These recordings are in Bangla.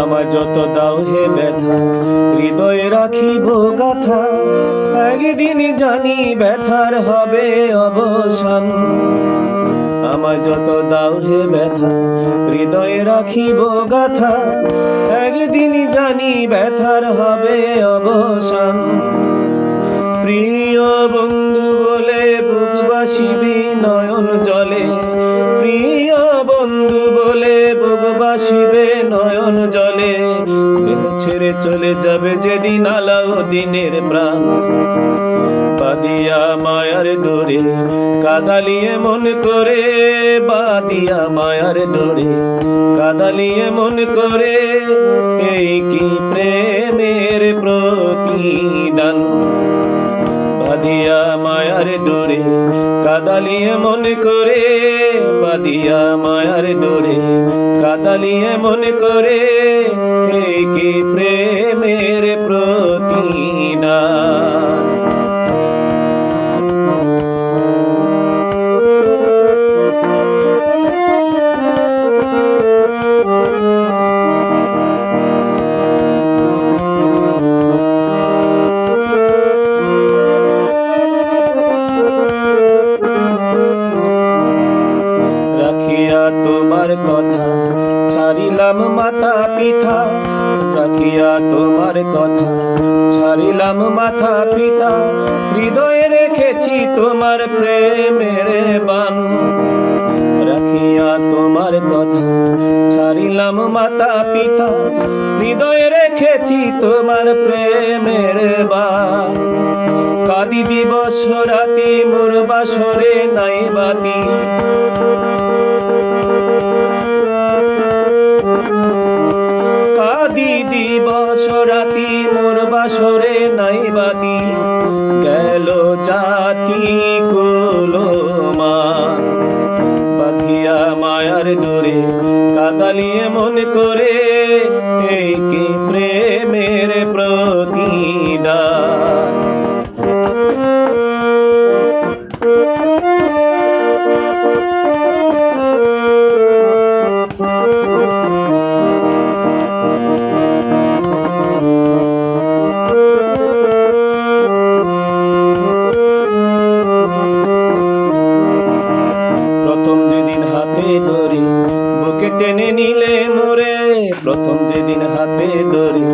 আমায় যত দাও হে ব্যথা, হৃদয়ে রাখিব গাথা, একদিন জানি ব্যথার হবে অবসান। আমায় যত দাও হে ব্যথা, হৃদয়ে রাখিব গাথা, একদিন জানি ব্যথার হবে অবসান। প্রিয় বন্ধু বলে বুক বাসিবি নয়ন জলে, প্রিয় বন্ধু বলে বুক বাসিবে নয়ন জলে। দেহ ছেড়ে চলে যাবে যেদিন আলাউদ্দিনের প্রাণ। বাঁধিয়া মায়ার ডোরে কাদালিয়ে মন করে, বাঁধিয়া মায়ার ডোরে কাদালিয়ে মন করে। এই কি প্রেমের প্রতিদান। বাঁধিয়া মায়ার ডোরে কাদালিয়ে মন করে, বাঁধিয়া মায়ার ডোরে কাদালিয়ে মন করে। এই কি প্রেমের প্রতিদান। রাখিয়া তোমার কথা ছাড়িলাম মাতা পিতা, রাখিয়া তোমার কথা ছাড়িলাম মাতা পিতা। হৃদয়ে রেখেছি তোমার প্রেমের বান। রাখিয়া তোমার কথা ছাড়িলাম মাতা পিতা, হৃদয়ে রেখেছি তোমার প্রেমের বান। কাঁদি দিবস রাতি মোর বাসরে নাই বাতি, কাঁদি দিবস রাতি মোর বাসরে নাই বাতি। গেল জাতি কুলমান। বাঁধিয়া মায়ার ডোরে কাদালিয়ে মন করে, এই কি প্রেমের প্রতিদান। প্রথম যেদিন হাতে ধরে বুকে টেনে নিলে মোরে, প্রথম যেদিন হাতে ধরে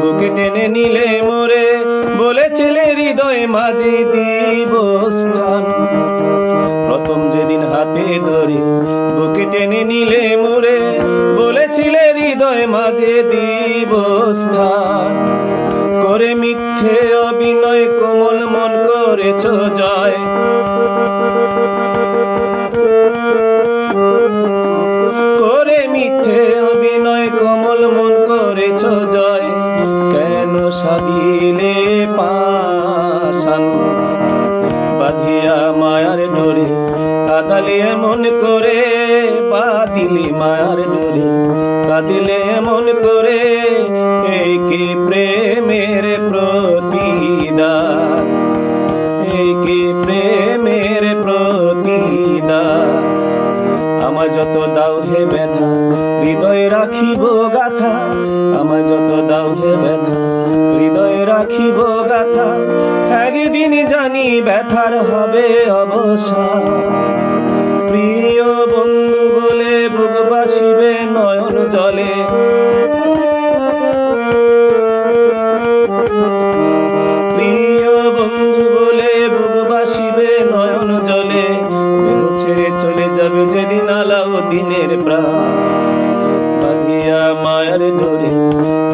বুকে টেনে নিলে মোরে। বলেছিলে হৃদয় মাঝে দিব স্থান। প্রথম যেদিন হাতে ধরে বুকে টেনে নিলে মোরে, বলেছিলে হৃদয় মাঝে দিব স্থান। করে মিথ্যে অভিনয় কোমল মন করেছ জয়, করে মিথ্যে অভিনয় কোমল মন করেছ জয়। কেন সাধিলে পাশান। বাঁধিয়া মায়ার ডোরে কাদালিয়ে মন করে, বাঁধিলি মায়ার ডোরে কাঁদিলে মন করে। এই কি প্রেমের প্রতিদান, এই কি প্রেমের প্রতিদান। আমায় যত দাও হে ব্যথা, হৃদয়ে রাখিব গাথা, আমায় যত দাও হে ব্যথা, হৃদয়ে রাখিব গাথা। একদিন জানি ব্যথার হবে অবসান। প্রিয় বন্ধু বলে বুক বাসিবে নয়ন জলে, প্রিয় বন্ধু বলে বুক বাসিবে নয়ন জলে। দেহ ছেড়ে চলে যাবে যেদিন আলাউদ্দিনের প্রাণ। বাঁধিয়া মায়ার ডোরে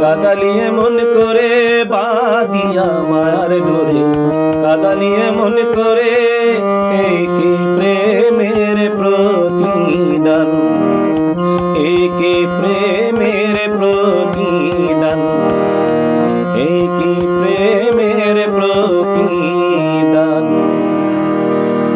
কাদালিয়ে মন করে, বাঁধিয়া মায়ার ডোরে কাদালিয়ে মন করে। এই কি প্রেমের প্রতিদান, এই কি প্রেম।